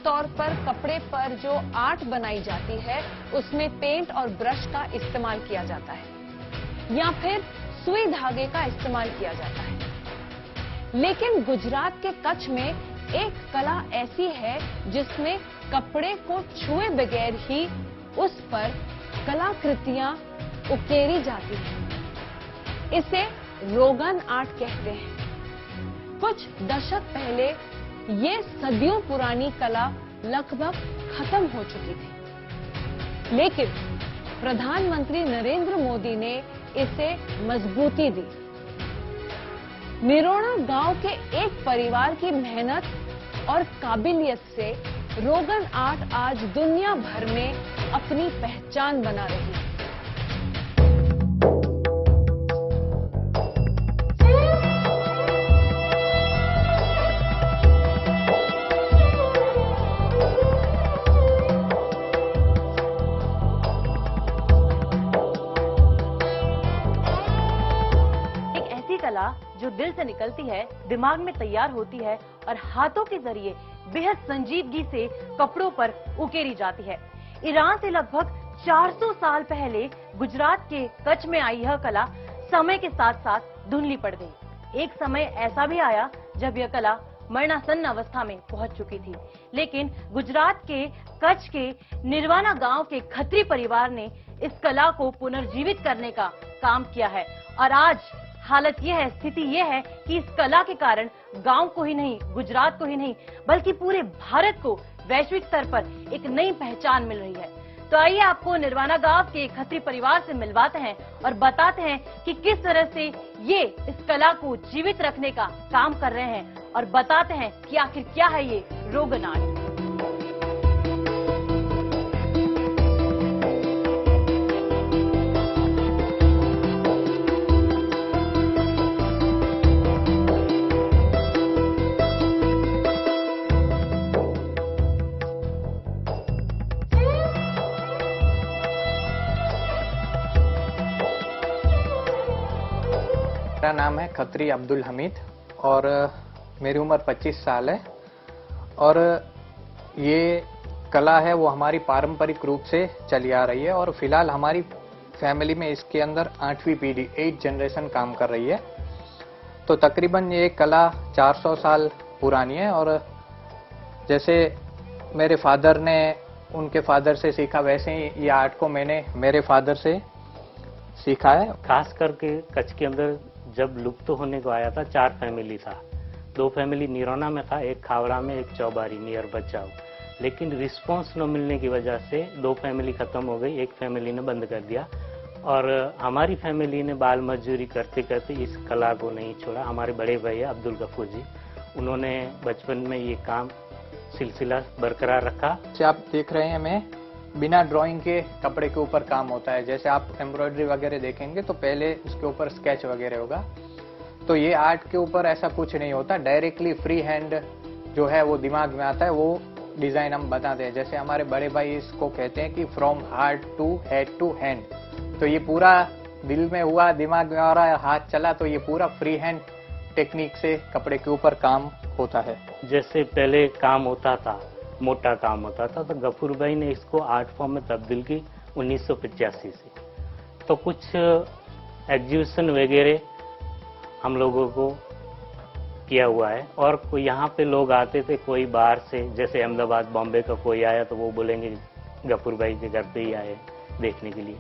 तौर पर कपड़े पर जो आर्ट बनाई जाती है उसमें पेंट और ब्रश का इस्तेमाल किया जाता है या फिर सुई धागे का इस्तेमाल किया जाता है। लेकिन गुजरात के कच्छ में एक कला ऐसी है जिसमें कपड़े को छुए बगैर ही उस पर कलाकृतियां उकेरी जाती हैं। इसे रोगन आर्ट कहते हैं। कुछ दशक पहले ये सदियों पुरानी कला लगभग खत्म हो चुकी थी, लेकिन प्रधानमंत्री नरेंद्र मोदी ने इसे मजबूती दी। निरोणा गांव के एक परिवार की मेहनत और काबिलियत से रोगन आर्ट आज दुनिया भर में अपनी पहचान बना रही है। जो दिल से निकलती है, दिमाग में तैयार होती है और हाथों के जरिए बेहद संजीदगी से कपड़ों पर उकेरी जाती है। ईरान से लगभग 400 साल पहले गुजरात के कच्छ में आई यह कला समय के साथ साथ धुंधली पड़ गई। एक समय ऐसा भी आया जब यह कला मरणासन्न अवस्था में पहुंच चुकी थी, लेकिन गुजरात के कच्छ के निर्वाणा गांव के खत्री परिवार ने इस कला को पुनर्जीवित करने का काम किया है और आज हालत यह है, स्थिति यह है कि इस कला के कारण गांव को ही नहीं, गुजरात को ही नहीं, बल्कि पूरे भारत को वैश्विक स्तर पर एक नई पहचान मिल रही है। तो आइए आपको निर्वाणा गांव के खत्री परिवार से मिलवाते हैं और बताते हैं कि किस तरह से ये इस कला को जीवित रखने का काम कर रहे हैं और बताते हैं कि आखिर क्या है ये रोगन आर्ट। मेरा नाम है खत्री अब्दुल हमीद और मेरी उम्र 25 साल है और ये कला है वो हमारी पारंपरिक रूप से चली आ रही है और फिलहाल हमारी फैमिली में इसके अंदर 8वीं पीढ़ी 8 जनरेशन काम कर रही है। तो तकरीबन ये कला 400 साल पुरानी है और जैसे मेरे फादर ने उनके फादर से सीखा वैसे ही ये आर्ट को मैंने मेरे फादर से सीखा है। खास करके कच्छ के अंदर जब लुप्त होने को आया था 4 फैमिली था, 2 फैमिली निरोना में था, एक खावड़ा में, एक चौबारी नियर बचाव। लेकिन रिस्पांस न मिलने की वजह से 2 फैमिली खत्म हो गई, एक फैमिली ने बंद कर दिया और हमारी फैमिली ने बाल मजदूरी करते करते इस कला को नहीं छोड़ा। हमारे बड़े भैया अब्दुल गफूर जी, उन्होंने बचपन में ये काम सिलसिला बरकरार रखा। आप देख रहे हैं मैं बिना ड्राइंग के कपड़े के ऊपर काम होता है। जैसे आप एम्ब्रॉयडरी वगैरह देखेंगे तो पहले उसके ऊपर स्केच वगैरह होगा, तो ये आर्ट के ऊपर ऐसा कुछ नहीं होता। डायरेक्टली फ्री हैंड जो है वो दिमाग में आता है, वो डिजाइन हम बताते हैं। जैसे हमारे बड़े भाई इसको कहते हैं कि from heart to head to hand, तो ये पूरा दिल में हुआ, दिमाग में आ रहा है, हाथ चला, तो ये पूरा फ्री हैंड टेक्निक से कपड़े के ऊपर काम होता है। जैसे पहले काम होता था, मोटा काम होता था, तो गफूर भाई ने इसको आर्ट फॉर्म में तब्दील की 1985 से। तो कुछ एग्जीबिशन वगैरह हम लोगों को किया हुआ है और यहाँ पे लोग आते थे, कोई बाहर से, जैसे अहमदाबाद बॉम्बे का कोई आया तो वो बोलेंगे गफूर भाई के घर पे ही आए देखने के लिए।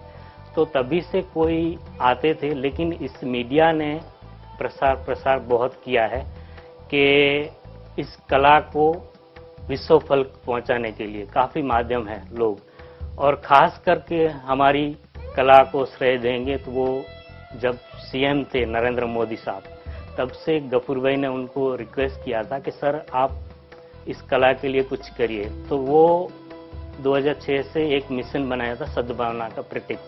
तो तभी से कोई आते थे, लेकिन इस मीडिया ने प्रसार बहुत किया है कि इस कला को विश्व फल पहुंचाने के लिए काफ़ी माध्यम है लोग, और ख़ास करके हमारी कला को श्रेय देंगे तो वो जब सीएम थे नरेंद्र मोदी साहब, तब से गफूर भाई ने उनको रिक्वेस्ट किया था कि सर आप इस कला के लिए कुछ करिए। तो वो 2006 से एक मिशन बनाया था सद्भावना का प्रतीक।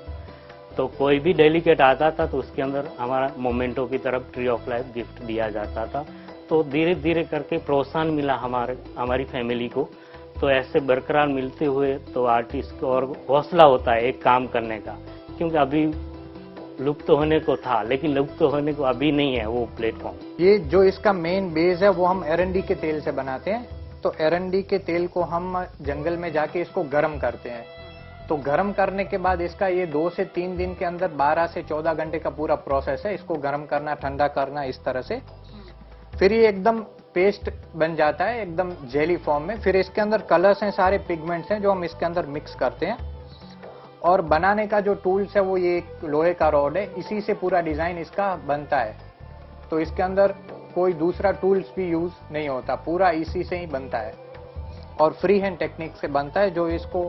तो कोई भी डेलीगेट आता था तो उसके अंदर हमारा मोमेंटो की तरफ ट्री ऑफ लाइफ गिफ्ट दिया जाता था। तो धीरे धीरे करके प्रोत्साहन मिला हमारी फैमिली को। तो ऐसे बरकरार मिलते हुए तो आर्टिस्ट को और हौसला होता है एक काम करने का, क्योंकि अभी लुप्त होने को था, लेकिन लुप्त होने को अभी नहीं है वो प्लेटफॉर्म। ये जो इसका मेन बेस है वो हम R&D के तेल से बनाते हैं। तो एरंडी के तेल को हम जंगल में जाके इसको गर्म करते हैं। तो गर्म करने के बाद इसका ये 2 से 3 दिन के अंदर 12 से 14 घंटे का पूरा प्रोसेस है। इसको गर्म करना, ठंडा करना, इस तरह से फिर ये एकदम पेस्ट बन जाता है, एकदम जेली फॉर्म में। फिर इसके अंदर कलर्स हैं, सारे पिगमेंट्स हैं जो हम इसके अंदर मिक्स करते हैं। और बनाने का जो टूल्स है वो ये एक लोहे का रॉड है, इसी से पूरा डिजाइन इसका बनता है। तो इसके अंदर कोई दूसरा टूल्स भी यूज नहीं होता, पूरा इसी से ही बनता है और फ्री हैंड टेक्निक से बनता है, जो इसको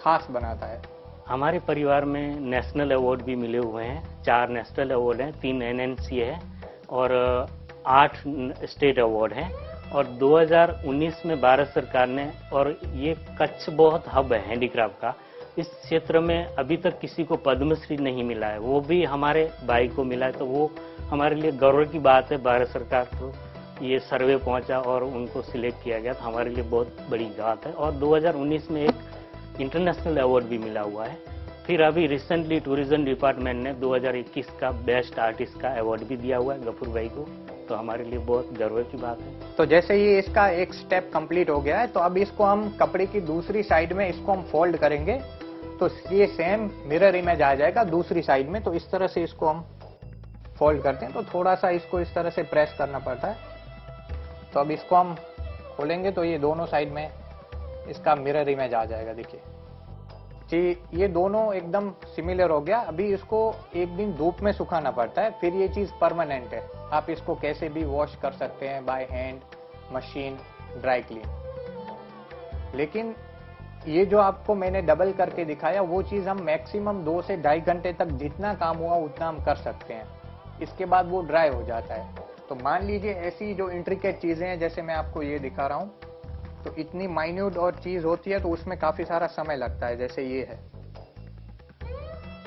खास बनाता है। हमारे परिवार में नेशनल अवार्ड भी मिले हुए हैं। 4 नेशनल अवार्ड हैं, 3 NNC है और 8 स्टेट अवार्ड हैं। और 2019 में भारत सरकार ने, और ये कच्छ बहुत हब है हैंडीक्राफ्ट का, इस क्षेत्र में अभी तक किसी को पद्मश्री नहीं मिला है, वो भी हमारे भाई को मिला है। तो वो हमारे लिए गर्व की बात है। भारत सरकार को ये सर्वे पहुंचा और उनको सिलेक्ट किया गया, तो हमारे लिए बहुत बड़ी बात है। और 2019 में एक इंटरनेशनल अवार्ड भी मिला हुआ है। फिर अभी रिसेंटली टूरिज्म डिपार्टमेंट ने 2021 का बेस्ट आर्टिस्ट का अवार्ड भी दिया हुआ है गफूर भाई को, तो हमारे लिए बहुत गर्व की बात है। तो जैसे ये इसका एक स्टेप कंप्लीट हो गया है, तो अब इसको हम कपड़े की दूसरी साइड में इसको हम फोल्ड करेंगे, तो ये सेम मिरर इमेज आ जाएगा दूसरी साइड में। तो इस तरह से इसको हम फोल्ड करते हैं, तो थोड़ा सा इसको इस तरह से प्रेस करना पड़ता है। तो अब इसको हम खोलेंगे तो ये दोनों साइड में इसका मिरर इमेज आ जाएगा। देखिए जी, ये दोनों एकदम सिमिलर हो गया। अभी इसको एक दिन धूप में सुखाना पड़ता है, फिर ये चीज परमानेंट है। आप इसको कैसे भी वॉश कर सकते हैं, by hand, machine, dry clean. लेकिन ये जो आपको मैंने डबल करके दिखाया, वो चीज हम मैक्सिमम 2 से 2.5 घंटे तक जितना काम हुआ उतना हम कर सकते हैं। इसके बाद वो ड्राई हो जाता है। तो मान लीजिए ऐसी जो इंट्रिकेट चीजें हैं, जैसे मैं आपको ये दिखा रहा हूं, तो इतनी माइन्यूट और चीज होती है तो उसमें काफी सारा समय लगता है, जैसे ये है।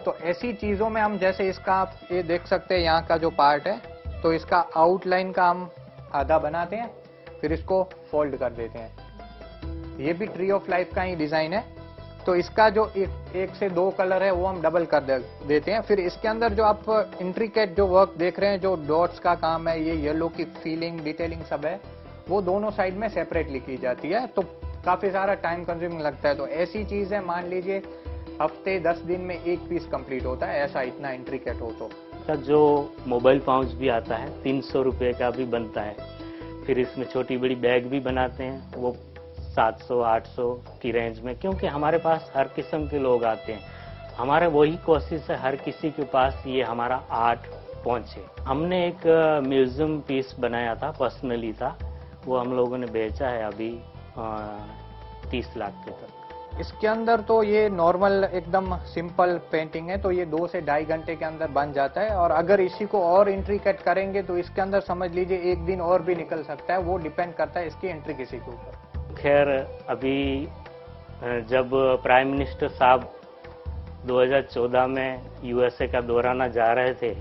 तो ऐसी चीजों में हम, जैसे इसका आप ये देख सकते हैं, यहाँ का जो पार्ट है, तो इसका आउटलाइन का हम आधा बनाते हैं, फिर इसको फोल्ड कर देते हैं। ये भी ट्री ऑफ लाइफ का ही डिजाइन है। तो इसका जो 1 से 2 कलर है वो हम डबल कर देते हैं। फिर इसके अंदर जो आप इंट्रिकेट जो वर्क देख रहे हैं, जो डॉट्स का काम है, ये येलो की फीलिंग, डिटेलिंग सब है, वो दोनों साइड में सेपरेटली की जाती है। तो काफी सारा टाइम कंज्यूमिंग लगता है। तो ऐसी चीज है, मान लीजिए हफ्ते 10 दिन में एक पीस कंप्लीट होता है, ऐसा इतना इंट्रिकेट हो। तो का जो मोबाइल पाउच भी आता है 300 रुपये का भी बनता है। फिर इसमें छोटी बड़ी बैग भी बनाते हैं, वो 700-800 की रेंज में, क्योंकि हमारे पास हर किस्म के लोग आते हैं। हमारा वही कोशिश है हर किसी के पास ये हमारा आर्ट पहुंचे। हमने एक म्यूजियम पीस बनाया था, पर्सनली था, वो हम लोगों ने बेचा है अभी 30 लाख के तक। इसके अंदर तो ये नॉर्मल एकदम सिंपल पेंटिंग है, तो ये 2 से 2.5 घंटे के अंदर बन जाता है। और अगर इसी को और इंट्रिकेट करेंगे तो इसके अंदर समझ लीजिए 1 दिन और भी निकल सकता है। वो डिपेंड करता है इसकी इंट्रिकेसी के ऊपर। खैर, अभी जब प्राइम मिनिस्टर साहब 2014 में USA का दौराना जा रहे थे,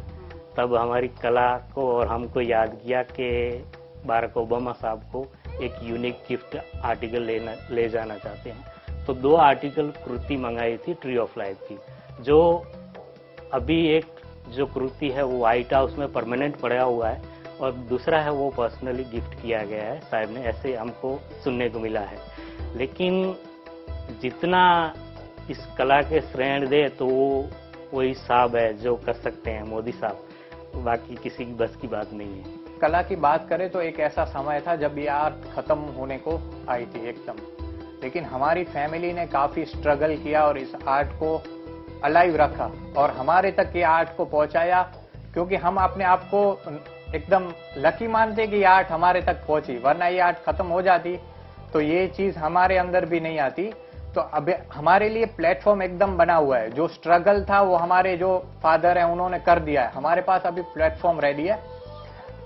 तब हमारी कला को और हमको याद किया कि बाराक ओबामा साहब को एक यूनिक गिफ्ट आर्टिकल ले जाना चाहते हैं। तो 2 आर्टिकल कृति मंगाई थी ट्री ऑफ लाइफ की, जो अभी एक जो कृति है वो व्हाइट हाउस में परमानेंट पड़ा हुआ है, और दूसरा है वो पर्सनली गिफ्ट किया गया है साहब ने, ऐसे हमको सुनने को मिला है। लेकिन जितना इस कला के श्रेण दे तो वही साहब है जो कर सकते हैं, मोदी साहब, बाकी किसी की बस की बात नहीं है। कला की बात करें तो एक ऐसा समय था जब ये आर्ट खत्म होने को आई थी एकदम, लेकिन हमारी फैमिली ने काफी स्ट्रगल किया और इस आर्ट को अलाइव रखा और हमारे तक ये आर्ट को पहुंचाया, क्योंकि हम अपने आप को एकदम लकी मानते कि ये आर्ट हमारे तक पहुंची, वरना ये आर्ट खत्म हो जाती तो ये चीज हमारे अंदर भी नहीं आती। तो अब हमारे लिए प्लेटफॉर्म एकदम बना हुआ है। जो स्ट्रगल था वो हमारे जो फादर हैं उन्होंने कर दिया है, हमारे पास अभी प्लेटफॉर्म रेडी है।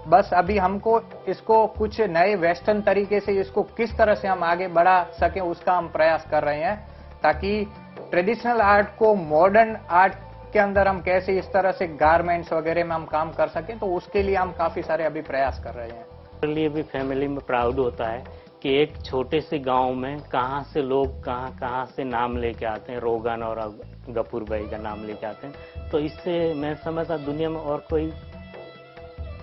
बस अभी हमको इसको कुछ नए वेस्टर्न तरीके से इसको किस तरह से हम आगे बढ़ा सके उसका हम प्रयास कर रहे हैं, ताकि ट्रेडिशनल आर्ट को मॉडर्न आर्ट के अंदर हम कैसे इस तरह से गारमेंट्स वगैरह में हम काम कर सकें, तो उसके लिए हम काफी सारे अभी प्रयास कर रहे हैं। मेरे लिए भी फैमिली में प्राउड होता है कि एक छोटे से गांव में कहां से लोग कहां से नाम लेके आते हैं, रोगन और गफूर भाई का नाम लेके आते हैं। तो इससे मैं समझता दुनिया में और कोई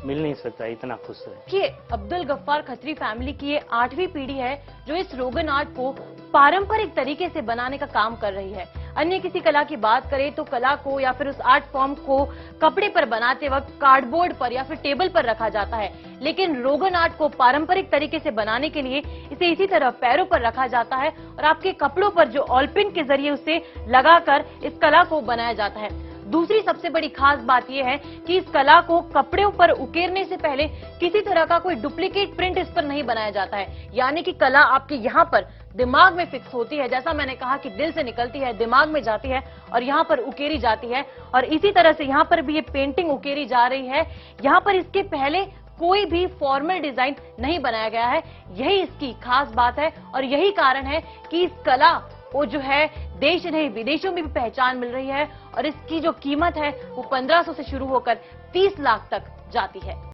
मिल नहीं सकता, इतना खुश है। कि अब्दुल गफ्फार खत्री फैमिली की ये 8वीं पीढ़ी है जो इस रोगन आर्ट को पारंपरिक तरीके से बनाने का काम कर रही है। अन्य किसी कला की बात करें तो कला को या फिर उस आर्ट फॉर्म को कपड़े पर बनाते वक्त कार्डबोर्ड पर या फिर टेबल पर रखा जाता है, लेकिन रोगन आर्ट को पारंपरिक तरीके से बनाने के लिए इसे इसी तरह पैरों पर रखा जाता है और आपके कपड़ों पर जो ऑलपिन के जरिए उसे लगाकर इस कला को बनाया जाता है। दूसरी सबसे बड़ी खास बात यह है कि इस कला को कपड़ों पर उकेरने से पहले किसी तरह का कोई डुप्लीकेट प्रिंट इस पर नहीं बनाया जाता है, यानी कि कला आपके यहाँ पर दिमाग में फिक्स होती है। जैसा मैंने कहा कि दिल से निकलती है, दिमाग में जाती है और यहाँ पर उकेरी जाती है। और इसी तरह से यहाँ पर भी ये पेंटिंग उकेरी जा रही है। यहाँ पर इसके पहले कोई भी फॉर्मल डिजाइन नहीं बनाया गया है, यही इसकी खास बात है और यही कारण है कि इस कला वो जो है देश नहीं विदेशों में भी पहचान मिल रही है और इसकी जो कीमत है वो 1500 से शुरू होकर 30 लाख तक जाती है।